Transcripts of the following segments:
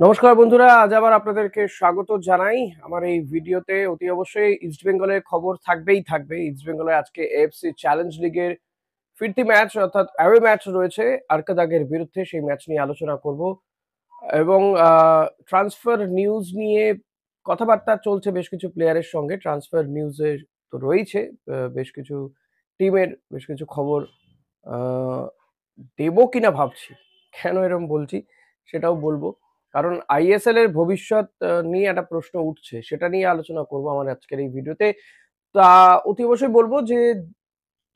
নমস্কার বন্ধুরা, আজ আবার আপনাদেরকে স্বাগত জানাই আমার এই ভিডিওতে। অতি অবশ্যই ইস্ট বেঙ্গলের খবর থাকবে। ইস্ট বেঙ্গলের আজকে এএফসি চ্যালেঞ্জ লিগের ফিরতি ম্যাচ অর্থাৎ অ্যাওয়ে ম্যাচ রয়েছে আরকাদাগের বিরুদ্ধে, সেই ম্যাচ নিয়ে আলোচনা করব। এবং ট্রান্সফার নিউজ নিয়ে কথাবার্তা চলছে বেশ কিছু প্লেয়ারের সঙ্গে। ট্রান্সফার নিউজে তো রয়েছে বেশ কিছু টিমের বেশ কিছু খবর আহ, দেবো কিনা ভাবছি। কেন এরকম বলছি সেটাও বলবো। কারণ আইএসএল এর ভবিষ্যৎ নিয়ে একটা প্রশ্ন উঠছে, সেটা নিয়ে আলোচনা করব আমার আজকের এই ভিডিওতে। তা অতি অবশ্যই বলবো যে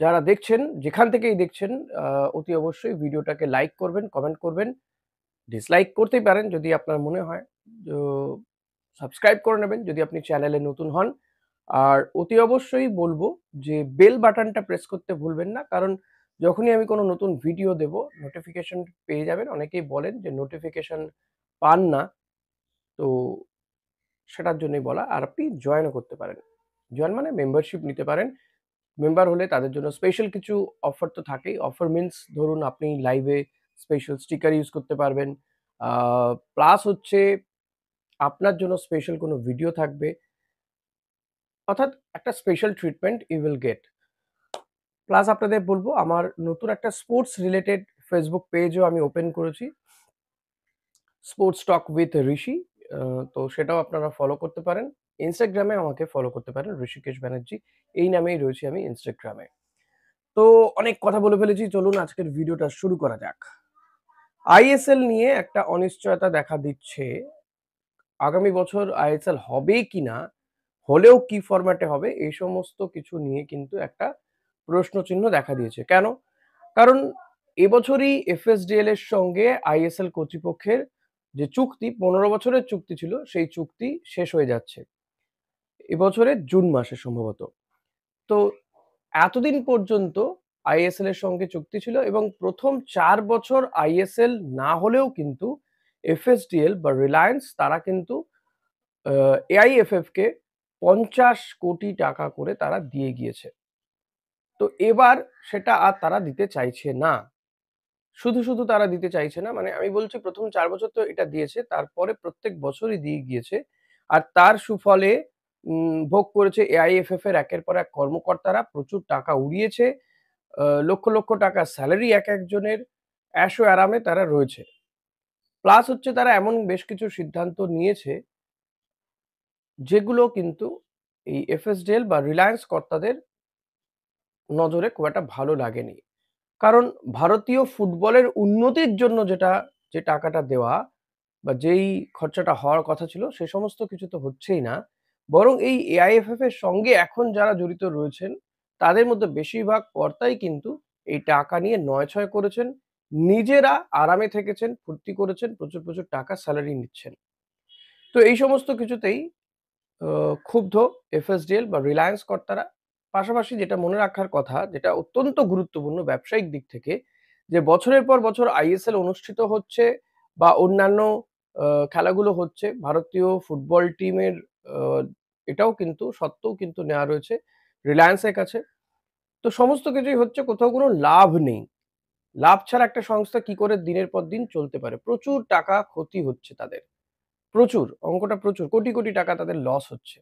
যারা দেখছেন, যেখান থেকেই দেখছেন, অতি অবশ্যই ভিডিওটাকে লাইক করবেন, কমেন্ট করবেন, ডিসলাইক করতেই পারেন যদি আপনার মনে হয়। তো সাবস্ক্রাইব করে নেবেন যদি আপনি চ্যানেলে নতুন হন। আর অতি অবশ্যই বলবো যে বেল বাটনটা প্রেস করতে ভুলবেন না, কারণ যখনই আমি কোনো নতুন ভিডিও দেব নোটিফিকেশন পেয়ে যাবেন। অনেকেই বলেন যে নোটিফিকেশন পান না, তো সেটার জন্যই বলা। আর আপনি জয়েনও করতে পারেন। জয়েন মানে মেম্বারশিপ নিতে পারেন। মেম্বার হলে তাদের জন্য স্পেশাল কিছু অফার তো থাকেই। অফার মিনস ধরুন আপনি লাইভে স্পেশাল স্টিকার ইউজ করতে পারবেন। প্লাস হচ্ছে আপনার জন্য স্পেশাল কোনো ভিডিও থাকবে। অর্থাৎ একটা special treatment you will get. Plus আপনাদের বলবো আমার নতুন একটা স্পোর্টস রিলেটেড ফেসবুক পেজও আমি ওপেন করেছি, স্পোর্টস টক উইথ ঋষি। তো সেটাও আপনারা ফলো করতে পারেন। ইনস্টাগ্রামে আমাকে ফলো করতে পারেন, ঋষিকেশ ব্যানার্জি এই নামেই রয়েছি আমি ইনস্টাগ্রামে। তো অনেক কথা বলে ফেলেছি, চলুন আজকের ভিডিওটা শুরু করা যাক। আইএসএল নিয়ে একটা অনিশ্চয়তা দেখা দিচ্ছে। আগামী বছর আইএসএল হবে কিনা, হলেও কি ফরম্যাটে হবে, এই সমস্ত কিছু নিয়ে কিন্তু একটা প্রশ্নচিহ্ন দেখা দিয়েছে। কেন? কারণ এবছরই এফএসডিএল এর সঙ্গে আইএসএল কর্তৃপক্ষের যে চুক্তি, 15 বছরের চুক্তি ছিল, সেই চুক্তি শেষ হয়ে যাচ্ছে এবছরের জুন মাসে সম্ভবত। তো এতদিন পর্যন্ত আইএসএল এর সঙ্গে চুক্তি ছিল এবং প্রথম 4 বছর আইএসএল না হলেও কিন্তু এফএসডিএল বা রিলায়েন্স তারা কিন্তু এআইএফএফ কে 50 কোটি টাকা করে তারা দিয়ে গিয়েছে। তো এবার সেটা আর তারা দিতে চাইছে না। শুধু তারা দিতে চাইছে না, মানে আমি বলছি প্রথম 4 বছর তো এটা দিয়েছে, তারপরে প্রত্যেক বছরই দিয়ে গিয়েছে। আর তার সুফলে ভোগ করেছে এআইএফএফ এর একের পর এক কর্মকর্তারা। প্রচুর টাকা উড়িয়েছে, লক্ষ লক্ষ টাকা স্যালারি এক একজনের, অ্যাশো আরামে তারা রয়েছে। প্লাস হচ্ছে তারা এমন বেশ কিছু সিদ্ধান্ত নিয়েছে যেগুলো কিন্তু এই এফএসডিএল বা রিলায়েন্স কর্তাদের নজরে খুব একটা ভালো লাগেনি। কারণ ভারতীয় ফুটবলের উন্নতির জন্য যে টাকাটা দেওয়া বা যেই খরচাটা হওয়ার কথা ছিল সে সমস্ত কিছু তো হচ্ছেই না। বরং এই এআইএফএফ এর সঙ্গে এখন যারা জড়িত রয়েছেন তাদের মধ্যে বেশিরভাগ কর্তাই কিন্তু এই টাকা নিয়ে নয়-ছয় করেছেন। নিজেরা আরামে থেকেছেন, ফুর্তি করেছেন, প্রচুর টাকা স্যালারি নিচ্ছেন। তো এই সমস্ত কিছুতেই ক্ষুব্ধ এফএসডিএল বা রিলায়েন্স কর্তারা। পাশাপাশি যেটা মনে রাখার কথা, যেটা অত্যন্ত গুরুত্বপূর্ণ ব্যবসায়িক দিক থেকে, যে বছরের পর বছর আইএসএল অনুষ্ঠিত হচ্ছে বা অন্যান্য খেলাগুলো হচ্ছে, ভারতীয় ফুটবল টিমের আ এটাও কিন্তু সত্ত্বেও কিন্তু নেওয়া রয়েছে রিলায়েন্সের কাছে। তো সমস্ত কিছুই হচ্ছে, কোথাও কোনো লাভ নেই। লাভ ছাড়া একটা সংস্থা কি করে দিনের পর দিন চলতে পারে? প্রচুর টাকা ক্ষতি হচ্ছে তাদের। প্রচুর, অঙ্কটা প্রচুর। কোটি টাকা তাদের লস হচ্ছে।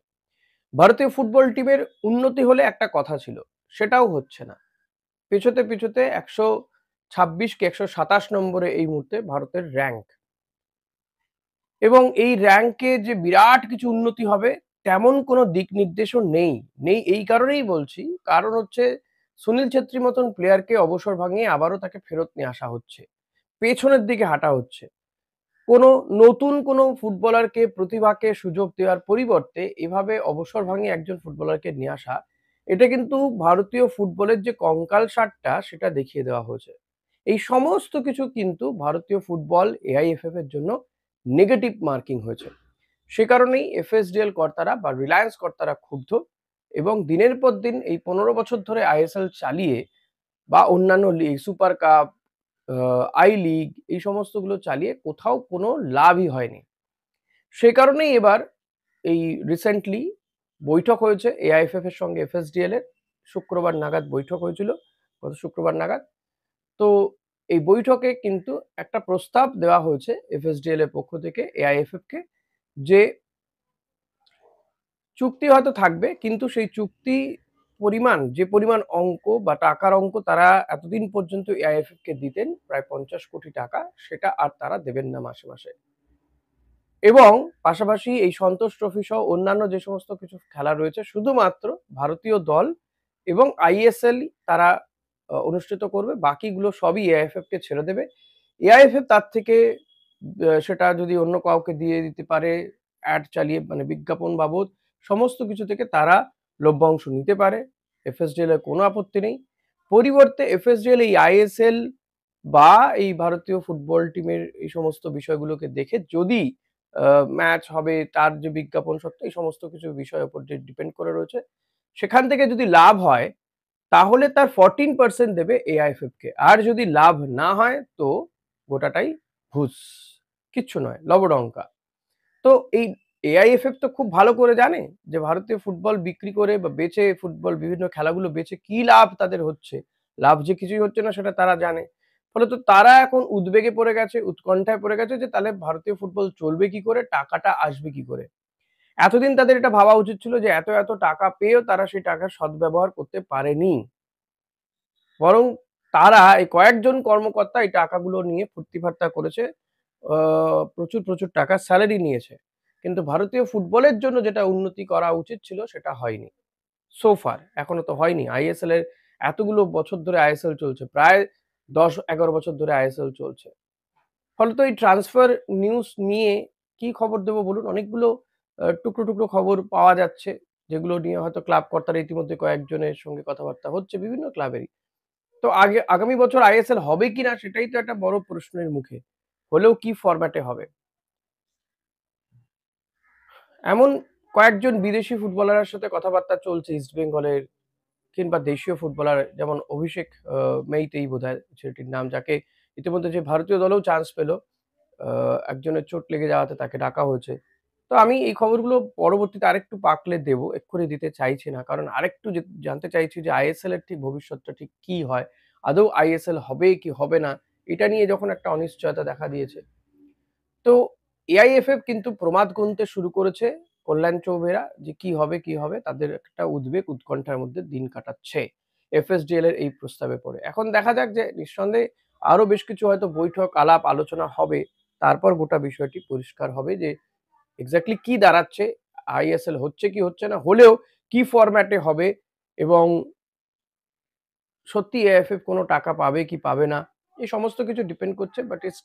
ভারতীয় ফুটবল টিমের উন্নতি হলে একটা কথা ছিল, সেটাও হচ্ছে না। পিছতে ১২৬ কি ১২৭ নম্বরে এই মুহূর্তে ভারতের র‍্যাংক। এবং এই র‍্যাংকে যে বিরাট কিছু উন্নতি হবে তেমন কোনো দিক নির্দেশও নেই। এই কারণেই বলছি, কারণ হচ্ছে সুনীল ছেত্রীর মতন প্লেয়ারকে অবসর ভাঙিয়ে আবারও তাকে ফেরত নিয়ে আসা হচ্ছে। পেছনের দিকে হাঁটা হচ্ছে। কোনো নতুন কোনো ফুটবলারকে, প্রতিভাকে সুযোগ দেওয়ার পরিবর্তে এভাবে অবসর ভাঙিয়ে একজন ফুটবলারকে নিয়ে আসা, এটা কিন্তু ভারতীয় ফুটবলের যে কঙ্কালসারটা সেটা দেখিয়ে দেওয়া হয়েছে। এই সমস্ত কিছু কিন্তু ভারতীয় ফুটবল এআইএফএফ এর জন্য নেগেটিভ মার্কিং হয়েছে। সে কারণেই এফএসডিএল কর্তারা বা রিলায়েন্স কর্তারা ক্ষুব্ধ এবং দিনের পর দিন এই ১৫ বছর ধরে আইএসএল চালিয়ে বা অন্যান্য league, super cup, I league এই সমস্তগুলো চালিয়ে কোথাও কোনো লাভই হয়নি। সে কারণেই এবার এই রিসেন্টলি বৈঠক হয়েছে এআইএফএফ এর সঙ্গে এফএসডিএল এর। শুক্রবার নাগাদ বৈঠক হয়েছিল, গত শুক্রবার নাগাদ। তো এই বৈঠকে কিন্তু একটা প্রস্তাব দেওয়া হয়েছে এফএসডিএল এর পক্ষ থেকে এআইএফএফ কে, যে চুক্তি হয়তো থাকবে কিন্তু সেই চুক্তি পরিমাণ, যে পরিমাণ অঙ্ক বা টাকার অঙ্ক তারা এতদিন পর্যন্ত এআইএফএফ কে দিতেন প্রায় 50 কোটি টাকা, সেটা আর তারা দেবেন না মাসে মাসে। এবং পাশাপাশি এই সন্তোষ ট্রফি সহ অন্যান্য যে সমস্ত কিছু খেলা রয়েছে শুধুমাত্র ভারতীয় দল এবং আইএসএল তারা অনুষ্ঠিত করবে, বাকিগুলো সবই এআইএফএফ কে ছেড়ে দেবে। এআইএফএফ তার থেকে সেটা যদি অন্য কাউকে দিয়ে দিতে পারে অ্যাড চালিয়ে, মানে বিজ্ঞাপন বাবদ সমস্ত কিছু থেকে তারা লভ্যাংশ নিতে পারে, এফএসডিএল এর কোনো আপত্তি নেই। পরিবর্তে এফএসডিএল এই আইএসএল বা এই ভারতীয় ফুটবল টিমের এই সমস্ত বিষয়গুলোকে দেখে যদি ম্যাচ হবে, তার যে বিজ্ঞাপন সত্ত্বে এই সমস্ত কিছু বিষয়ের উপর যে ডিপেন্ড করে রয়েছে, সেখান থেকে যদি লাভ হয় তাহলে তার 14% দেবে এআইএফএফ কে। আর যদি লাভ না হয় তো গোটাটাই ঘুষ, কিচ্ছু নয়, লবডঙ্কা। তো এই এআইএফএফ তো খুব ভালো করে জানে যে ভারতীয় ফুটবল বিক্রি করে বা বেচে, ফুটবল বিভিন্ন খেলাগুলো বেচে কি লাভ তাদের হচ্ছে। লাভ যে কিছুই হচ্ছে না সেটা তারা জানে। ফলে তো তারা এখন উদ্বেগে পড়ে গেছে, উৎকণ্ঠায় পড়ে গেছে যে তাহলে ভারতীয় ফুটবল চলবে কি করে, টাকাটা আসবে কি করে। এতদিন তাদের এটা ভাবা উচিত ছিল যে এত এত টাকা পেয়েও তারা সেই টাকার সদ্ব্যবহার করতে পারেনি, বরং তারা এই কয়েকজন কর্মকর্তা এই টাকাগুলো নিয়ে ফুর্তি ফার্তা করেছে, প্রচুর প্রচুর টাকা স্যালারি নিয়েছে। কিন্তু ভারতীয় ফুটবলের জন্য যেটা উন্নতি করা উচিত ছিল সেটা হয়নি সো ফার, এখনো তো হয়নি। আইএসএল এর এতগুলো বছর ধরে আইএসএল চলছে, প্রায় 10-11 বছর ধরে আইএসএল চলছে। ফলে তো এই ট্রান্সফার নিউজ নিয়ে কি খবর দেবো বলুন? অনেকগুলো টুকরো টুকরো খবর পাওয়া যাচ্ছে, যেগুলো নিয়ে হয়তো ক্লাব কর্তারা ইতিমধ্যে কয়েকজনের সঙ্গে কথাবার্তা হচ্ছে বিভিন্ন ক্লাবেরই। তো আগামী বছর আইএসএল হবে কিনা সেটাই তো একটা বড় প্রশ্নের মুখে। হলেও কি ফরম্যাটে হবে? এমন কয়েকজন বিদেশি ফুটবলারের সাথে কথাবার্তা চলছে ইস্ট বেঙ্গলের, কিংবা দেশীয় ফুটবলার যেমন অভিষেক মেইতেই বোধহয় ছেলেটির নাম, যাকে ইতিমধ্যে যে ভারতীয় দলেও চান্স পেল, একজনের চোট লেগে যাওয়াতে তাকে ডাকা হয়েছে। তো আমি এই খবরগুলো পরবর্তীতে আরেকটু পাকলে দেবো, এক্ষুনি দিতে চাইছি না। কারণ আরেকটু জানতে চাইছি যে আইএসএল এর ঠিক ভবিষ্যৎটা ঠিক কি হয়? আদৌ আইএসএল হবে কি হবে না? এটা নিয়ে যখন একটা অনিশ্চয়তা দেখা দিয়েছে। তো এআইএফএফ কিন্তু প্রমাদ গুনতে শুরু করেছে কল্যাণ চৌবেরা, যে কি হবে কি হবে, তাদের একটা উদ্বেগ উৎকণ্ঠার মধ্যে দিন কাটাচ্ছে এফএসডিএল এর এই প্রস্তাবে পড়ে। এখন দেখা যাক যে নিঃসন্দেহে আরো বেশ কিছু হয়তো বৈঠক আলাপ আলোচনা হবে, তারপর গোটা বিষয়টি পরিষ্কার হবে যে এক্স্যাক্টলি কি দাঁড়াচ্ছে, আইএসএল হচ্ছে কি হচ্ছে না, হলেও কি ফরম্যাটে হবে, এবং সত্যি এএফএফ কোনো টাকা পাবে কি পাবে না, এই সমস্ত কিছু ডিপেন্ড করছে, but it's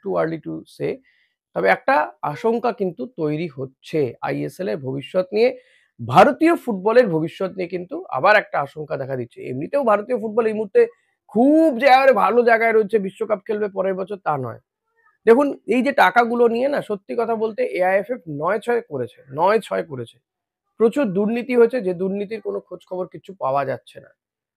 too early to say. তবে একটা আশঙ্কা কিন্তু তৈরি হচ্ছে আইএসএল এর ভবিষ্যৎ নিয়ে, ভারতীয় ফুটবলের ভবিষ্যৎ নিয়ে কিন্তু আবার একটা আশঙ্কা দেখা দিচ্ছে। এমনিতেও ভারতীয় ফুটবল এই মুহূর্তে খুব যে একেবারে ভালো জায়গায় রয়েছে, বিশ্বকাপ খেলবে পরের বছর তা নয়। দেখুন এই যে টাকাগুলো নিয়ে না, সত্যি কথা বলতে এআইএফএফ নয়-ছয় করেছে, ৯-৬ করেছে। প্রচুর দুর্নীতি হয়েছে, যে দুর্নীতির কোনো খোঁজ খবর কিছু পাওয়া যাচ্ছে না।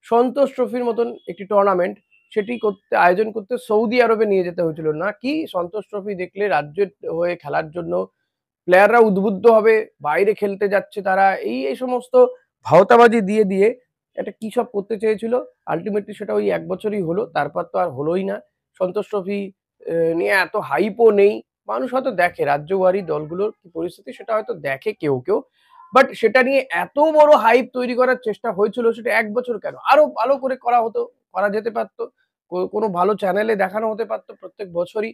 সন্তোষ ট্রফির মতন একটি টুর্নামেন্ট, সেটি করতে, আয়োজন করতে সৌদি আরবে নিয়ে যেতে হয়েছিল। নাকি সন্তোষ ট্রফি দেখলে রাজ্যের হয়ে খেলার জন্য প্লেয়াররা উদ্বুদ্ধ হবে, বাইরে খেলতে যাচ্ছে তারা, এই সমস্ত ভাওতাবাজি দিয়ে দিয়ে একটা কি সব করতে চেয়েছিল। আল্টিমেটলি সেটা ওই ১ বছরই হলো, তারপর তো আর হলোই না। সন্তোষ ট্রফি নিয়ে এত হাইপও নেই। মানুষ হয়তো দেখে রাজ্যবাড়ি দলগুলোর কি পরিস্থিতি সেটা হয়তো দেখে কেউ কেউ, বাট সেটা নিয়ে এত বড় হাইপ তৈরি করার চেষ্টা হয়েছিল, সেটা ১ বছর কেন, আরো ভালো করে করা হতো, করা যেতে পারতো। কোনো ভালো চ্যানেলে দেখানো হতে পারতো প্রত্যেক বছরই,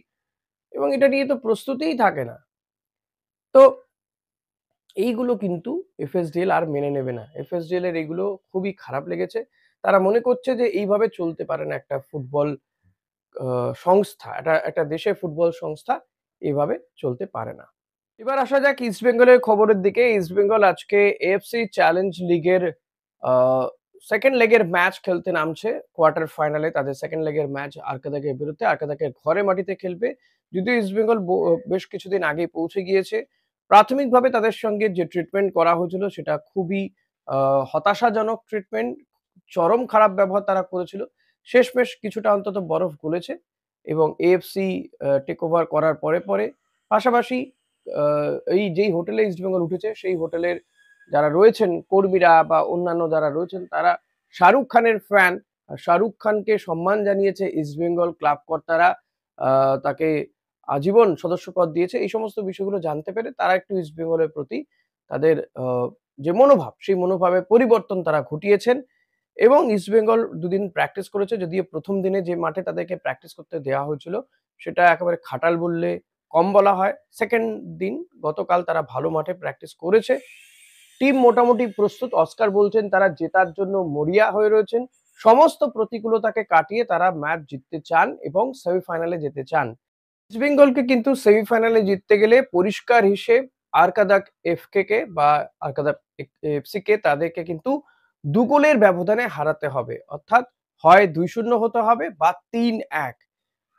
এবং এটা নিয়ে তো প্রস্তুতিই থাকে না। তো এইগুলো কিন্তু এফএসডিএল আর মেনে নেবে না। এফএসডিএল এর এগুলো খুবই খারাপ লেগেছে। তারা মনে করছে যে এইভাবে চলতে পারে না একটা ফুটবল সংস্থা। একটা দেশের ফুটবল সংস্থা এভাবে চলতে পারে না। এবার আসা যাক ইস্ট বেঙ্গলের খবরের দিকে। ইস্ট বেঙ্গল আজকে এএফসি চ্যালেঞ্জ লিগের আ 2nd লেগের ম্যাচ খেলতে নামছে। কোয়ার্টার ফাইনালে তাদের 2nd লেগের ম্যাচ আরকাদাকের বিরুদ্ধে। আরকাদাকে ঘরে মাটিতে খেলবে। যদিও ইস্ট বেঙ্গল বেশ কিছুদিন আগেই পৌঁছে গিয়েছে। প্রাথমিকভাবে তাদের সঙ্গে যে ট্রিটমেন্ট করা হয়েছিল সেটা খুবই আ হতাশাজনক ট্রিটমেন্ট। চরম খারাপ ব্যবহার তারা করেছিল। শেষমেশ কিছুটা অন্তত বরফ গলেছে, এবং এএফসি টেক ওভার করার পরে পাশাপাশি আ এই যেই হোটেলে ইস্টবেঙ্গল উঠেছে সেই হোটেলের যারা রয়েছেন কর্মীরা বা অন্যান্য যারা রয়েছেন তারা শাহরুখ খানের ফ্যান, শাহরুখ খানকে সম্মান জানিয়েছে ইস্টবেঙ্গল ক্লাব কর্তারা, তাকে আজীবন সদস্যপদ দিয়েছে। এই সমস্ত বিষয়গুলো জানতে পেরে তারা একটু ইস্টবেঙ্গলের প্রতি তাদের যে মনোভাব, সেই মনোভাবের পরিবর্তন তারা ঘটিয়েছেন এবং ইস্টবেঙ্গল দুদিন প্র্যাকটিস করেছে। যদিও প্রথম দিনে যে মাঠে তাদেরকে প্র্যাকটিস করতে দেওয়া হয়েছিল সেটা একেবারে খাটাল বললে কম বলা হয়। সেকেন্ড দিন গতকাল তারা ভালো মাঠে প্র্যাকটিস করেছে। টিম মোটামুটি প্রস্তুত। অস্কার বলছেন তারা জেতার জন্য মরিয়া হয়ে রয়েছেন। সমস্ত প্রতিকূলতাকে কাটিয়ে তারা ম্যাচ জিততে চান এবং সেমিফাইনালে যেতে চান। ইস্টবেঙ্গলকে কিন্তু সেমিফাইনালে জিততে গেলে পরিষ্কার হিসেব আরকাদাক এফকে কে বা আরকাদাক এফসি কে তাদেরকে কিন্তু ২ গোলের ব্যবধানে হারাতে হবে। অর্থাৎ হয় ২-০ হতে হবে বা ৩-১।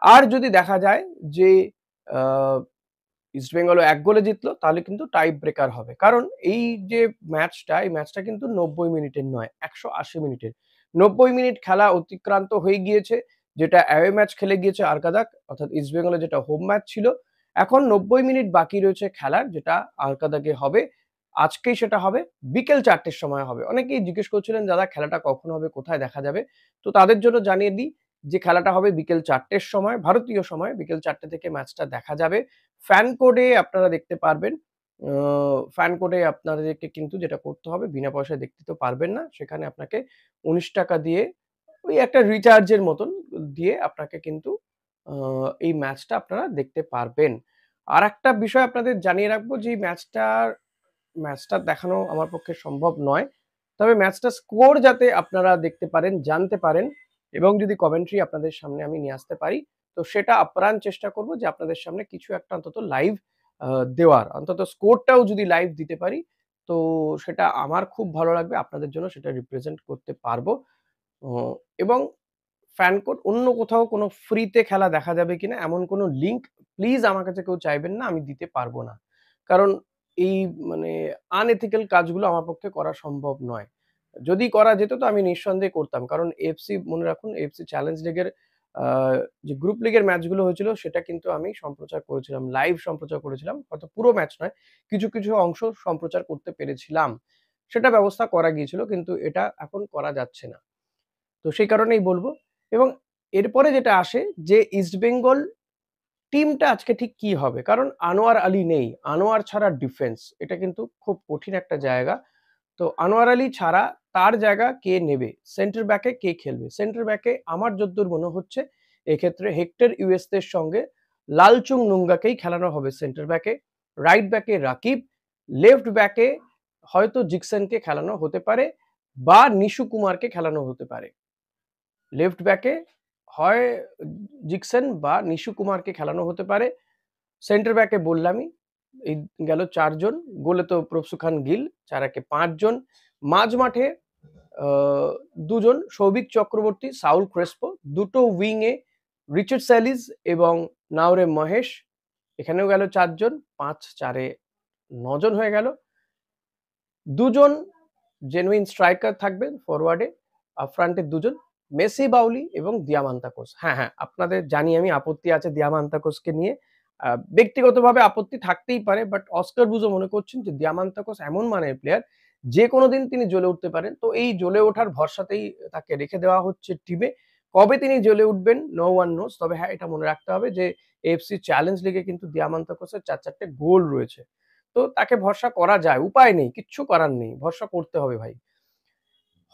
আর যদি দেখা যায় যে আ ইস্টবেঙ্গলও ১ গোলে জিতলো তাহলে কিন্তু টাই ব্রেকার হবে। কারণ এই যে ম্যাচটা, এই ম্যাচটা কিন্তু ৯০ মিনিটের নয়, ১৮০ মিনিটের। ৯০ মিনিট খেলা অতিক্রান্ত হয়ে গিয়েছে, যেটা অ্যাওয়ে ম্যাচ খেলে গিয়েছে আরকাদাক, অর্থাৎ ইস্টবেঙ্গলের যেটা হোম ম্যাচ ছিল। এখন ৯০ মিনিট বাকি রয়েছে খেলার, যেটা আরকাদাকে হবে। আজকেই সেটা হবে, বিকেল ৪ টের সময় হবে। অনেকেই জিজ্ঞেস করছিলেন, "দাদা খেলাটা কখন হবে? কোথায় দেখা যাবে?" তো তাদের জন্য জানিয়ে দিই যে খেলাটা হবে বিকেল ৪ টের সময়, ভারতীয় সময় বিকেল ৪ টে থেকে ম্যাচটা দেখা যাবে। ফ্যান কোডে আপনারা দেখতে পারবেন। আ ফ্যান কোডে আপনাদেরকে কিন্তু যেটা করতে হবে, বিনা পয়সায় দেখতে তো পারবেন না। সেখানে আপনাকে ৳১৯ দিয়ে ওই একটা রিচার্জের মতন দিয়ে আপনাকে কিন্তু আ এই ম্যাচটা আপনারা দেখতে পারবেন। আরেকটা বিষয় আপনাদের জানিয়ে রাখবো যে এই ম্যাচটা দেখানো আমার পক্ষে সম্ভব নয়। তবে ম্যাচটার স্কোর যাতে আপনারা দেখতে পারেন, জানতে পারেন এবং যদি কমেন্ট্রি আপনাদের সামনে আমি নিয়ে আসতে পারি, তো সেটা আপ্রাণ চেষ্টা করব যে আপনাদের সামনে কিছু একটা অন্তত লাইভ আ দেওয়ার। অন্তত স্কোরটাও যদি লাইভ দিতে পারি, তো সেটা আমার খুব ভালো লাগবে। আপনাদের জন্য সেটা রিপ্রেজেন্ট করতে পারবো। ও এবং ফ্যান কোড অন্য কোথাও কোনো ফ্রিতে খেলা দেখা যাবে কিনা এমন কোনো লিঙ্ক প্লিজ আমার কাছে কেউ চাইবেন না, আমি দিতে পারবো না। কারণ এই মানে আনএথিক্যাল কাজগুলো আমার পক্ষে করা সম্ভব নয়। যদি করা যেত তো আমি নিঃসন্দেহে করতাম। কারণ এএফসি মনে রাখুন এএফসি চ্যালেঞ্জ লিগের আ যে গ্রুপ লিগের ম্যাচগুলো হয়েছিল সেটা কিন্তু আমি সম্প্রচার করেছিলাম। লাইভ সম্প্রচার করেছিলাম। হয়তো পুরো ম্যাচ নয়, কিছু অংশ সম্প্রচার করতে পেরেছিলাম। সেটা ব্যবস্থা করা গিয়েছিল কিন্তু এটা এখন করা যাচ্ছে না। তো সেই কারণেই বলব এবং এরপরে যেটা আসে যে ইস্টবেঙ্গল টিমটা আজকে ঠিক কি হবে? কারণ আনোয়ার আলী নেই। আনোয়ার ছাড়া ডিফেন্স এটা কিন্তু খুব কঠিন একটা জায়গা। তো আনোয়ার আলী ছাড়া তার জায়গা কে নেবে? সেন্টার ব্যাকে কে খেলবে? সেন্টার ব্যাকে আমার যদ্দূর মনে হচ্ছে এক্ষেত্রে হেক্টর ইউএসদের সঙ্গে লালচুং নুঙ্গাকেই খেলানো হবে সেন্টার ব্যাকে। রাইট ব্যাকে রাকিব, লেফট ব্যাকে হয়তো জিকসনকে খেলানো হতে পারে বা নিশু কুমারকে খেলানো হতে পারে। লেফট ব্যাকে হয় জিকসন বা নিশু কুমারকে খেলানো হতে পারে। সেন্টার ব্যাকে বললামই, এই গেল ৪ জন। গোলে তো প্রফসু খান গিল, ৪-১ এ ৫ জন। মাঝ মাঠে আ ২ জন সৌভিক চক্রবর্তী, সাউল ক্রেসপো। দুটো উইং এ রিচার্ড স্যালিস এবং নাওরে মহেশ। এখানেও গেল ৪ জন। ৫-৪ এ ৯ জন হয়ে গেল। ২ জন জেনুইন স্ট্রাইকার থাকবেন ফরওয়ার্ডে। ফ্রন্টে ২ জন মেসি বাউলি এবং দিয়ামান্তাকোস। হ্যাঁ, আপনাদের জানি আমি আপত্তি আছে দিয়ামান্তাকোসকে নিয়ে। আ ব্যক্তিগতভাবে আপত্তি থাকতেই পারে। বাট অস্কার বুজো মনে করছেন যে দিয়ামান্তাকোস এমন মানের প্লেয়ার যেকোনো দিন তিনি জ্বলে উঠতে পারেন। তো এই জ্বলে ওঠার ভরসাতেই তাকে রেখে দেওয়া হচ্ছে টিমে। কবে তিনি জ্বলে উঠবেন নো ওয়ান নোস। তবে হ্যাঁ, এটা মনে রাখতে হবে যে এএফসি চ্যালেঞ্জ লিগে কিন্তু দিয়ামান্তাকোসের ৪-৪ টে গোল রয়েছে। তো তাকে ভরসা করা যায়। উপায় নেই। কিচ্ছু করার নেই। ভরসা করতে হবে ভাই।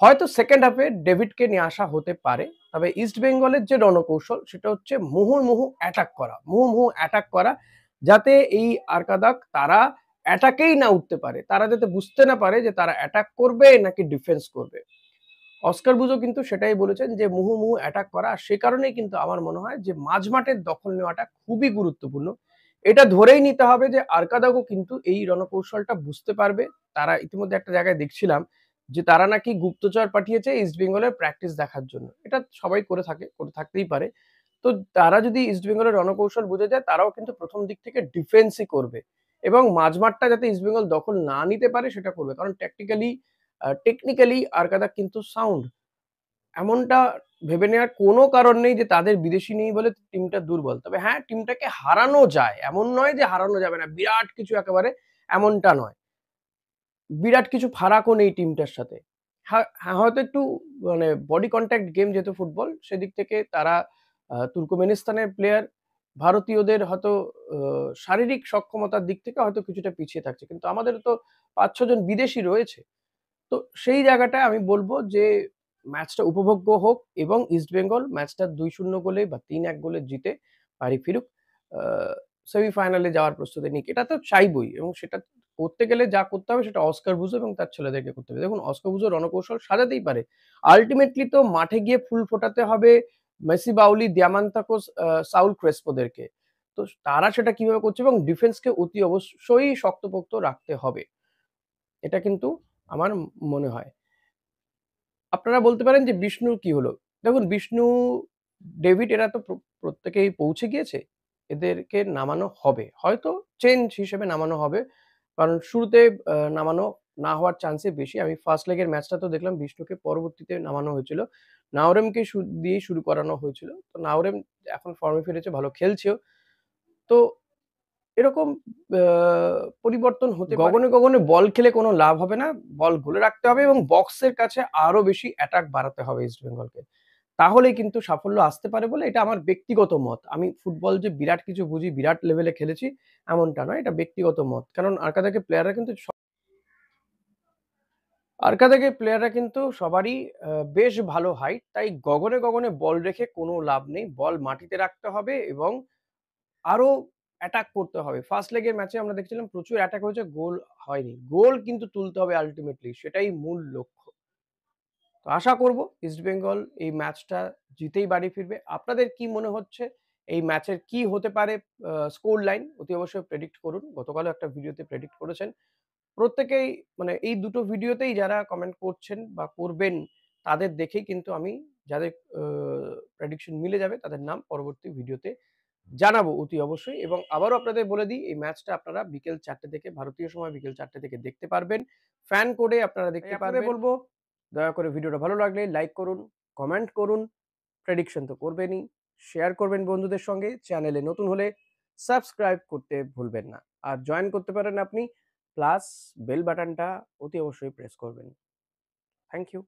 হয়তো সেকেন্ড হাফে ডেভিডকে নিয়ে আসা হতে পারে। তবে ইস্ট বেঙ্গলের যে রণকৌশল সেটা হচ্ছে মুহুর্মুহু অ্যাটাক করা। মুহুর্মুহু অ্যাটাক করা। যাতে এই আরকাদাক তারা অ্যাটাকেই না উঠতে পারে। তারা যাতে বুঝতে না পারে যে তারা অ্যাটাক করবে নাকি ডিফেন্স করবে। অস্কার বুজো কিন্তু সেটাই বলেছেন যে মুহুর্মুহু অ্যাটাক করা। সে কারণেই কিন্তু আমার মনে হয় যে মাঝমাঠের দখল নেওয়াটা খুবই গুরুত্বপূর্ণ। এটা ধরেই নিতে হবে যে আরকাদাগও কিন্তু এই রণকৌশলটা বুঝতে পারবে। তারা ইতিমধ্যে একটা জায়গায় দেখছিলাম যে তারা নাকি গুপ্তচর পাঠিয়েছে ইস্ট বেঙ্গলের প্র্যাকটিস দেখার জন্য। এটা সবাই করে থাকে, করে থাকতেই পারে। তো তারা যদি ইস্ট বেঙ্গলের রণকৌশল বুঝে যায় তারাও কিন্তু ১ম দিক থেকে ডিফেন্সই করবে এবং মাঝমাঠটা যাতে ইস্ট বেঙ্গল দখল না নিতে পারে সেটা করবে। কারণ টেকনিক্যালি আরকাদাক কিন্তু সাউন্ড। এমনটা ভেবে নেওয়ার কোনো কারণ নেই যে তাদের বিদেশি নেই বলে টিমটা দুর্বল। তবে হ্যাঁ, টিমটাকে হারানো যায়। এমন নয় যে হারানো যাবে না। বিরাট কিছু একেবারে এমনটা নয়। বিরাট কিছু ফারাকও নেই টিমটার সাথে। হয়তো একটু মানে বডি কনট্যাক্ট গেম যেহেতু ফুটবল, সেদিক থেকে তারা তুর্কমেনিস্তানের প্লেয়ার ভারতীয়দের হয়তো শারীরিক সক্ষমতার দিক থেকে হয়তো কিছুটা পিছিয়ে থাকছে। কিন্তু আমাদের তো ৫-৬ জন বিদেশী রয়েছে। তো সেই জায়গাটায় আমি বলব যে ম্যাচটা উপভোগ্য হোক এবং ইস্টবেঙ্গল ম্যাচটা ২-০ গোলে বা ৩-১ গোলে জিতে বাড়ি ফিরুক। আ সেমিফাইনালে যাওয়ার প্রস্তুতি নিক। এটা তো চাইবই এবং সেটা করতে গেলে যা করতে হবে সেটা অস্কার বুজো এবং তার ছেলেদেরকে করতে হবে। দেখুন অস্কার বুজো রণকৌশল সাজাতেই পারে। আল্টিমেটলি তো মাঠে গিয়ে ফুল ফোটাতে হবে মেসি, বাউলি, দিয়ামান্তাকোস, সাউল ক্রেসপোদেরকে। তো তারা সেটা কিভাবে করছে এবং ডিফেন্সকে অতি অবশ্যই শক্তপোক্ত রাখতে হবে। এটা কিন্তু আমার মনে হয়। আপনারা বলতে পারেন যে বিষ্ণুর কি হলো? দেখুন বিষ্ণু, ডেভিড এরা তো প্রত্যেকেই পৌঁছে গিয়েছে। এদেরকে নামানো হবে। হয়তো চেঞ্জ হিসেবে নামানো হবে। কারণ শুরুতে নামানো না হওয়ার চান্সই বেশি। আমি ফার্স্ট লেগ এর ম্যাচটা তো দেখলাম বিষ্ণুকে পরবর্তীতে নামানো হয়েছিল। নাওরেমকে দিয়েই শুরু করানো হয়েছিল। তো নাওরেম এখন ফর্মে ফিরেছে, ভালো খেলছেও। তো এরকম আ পরিবর্তন হতে পারে। গগনে, গগনে বল খেলে কোনো লাভ হবে না। বল গোলে রাখতে হবে এবং বক্সের কাছে আরো বেশি অ্যাটাক বাড়াতে হবে ইস্ট বেঙ্গলকে। তাহলেই কিন্তু সাফল্য আসতে পারে বলে এটা আমার ব্যক্তিগত মত। আমি ফুটবল যে বিরাট কিছু বুঝি, বিরাট লেভেলে খেলেছি এমনটা নয়। এটা ব্যক্তিগত মত। কারণ আরকাদাকে প্লেয়াররা কিন্তু সবারই বেশ ভালো হাইট। তাই গগনে, গগনে বল রেখে কোনো লাভ নেই। বল মাটিতে রাখতে হবে এবং আরো অ্যাটাক করতে হবে। ফার্স্ট লেগের ম্যাচে আমরা দেখছিলাম প্রচুর অ্যাটাক হয়েছে, গোল হয়নি। গোল কিন্তু তুলতে হবে আল্টিমেটলি, সেটাই মূল লক্ষ্য। তো আশা করব ইস্টবেঙ্গল এই ম্যাচটা জিতেই বাড়ি ফিরবে। আপনাদের কি মনে হচ্ছে? এই ম্যাচের কি হতে পারে স্কোর লাইন? অতি অবশ্যই প্রেডিক্ট করুন। গতকালও একটা ভিডিওতে প্রেডিক্ট করেছেন। প্রত্যেকেই মানে এই দুটো ভিডিওতেই যারা কমেন্ট করছেন বা করবেন, তাদের দেখেই কিন্তু আমি যাদের আ প্রেডিকশন মিলে যাবে তাদের নাম পরবর্তী ভিডিওতে জানাবো অতি অবশ্যই। এবং আবারও আপনাদের বলে দিই এই ম্যাচটা আপনারা বিকেল ৪ঃ০০ থেকে ভারতীয় সময় বিকেল ৪ঃ০০ থেকে দেখতে পারবেন। ফ্যান কোডে আপনারা দেখতে পারবেন। আপনাদের বলব দয়া করে ভিডিওটা ভালো লাগলে লাইক করুন, কমেন্ট করুন, প্রেডিকশন তো করবেনই, শেয়ার করবেন বন্ধুদের সঙ্গে। চ্যানেলে নতুন হলে সাবস্ক্রাইব করতে ভুলবেন না। আর জয়েন করতে পারেন আপনি প্লাস বেল বাটনটা অতি অবশ্যই প্রেস করবেন। Thank you.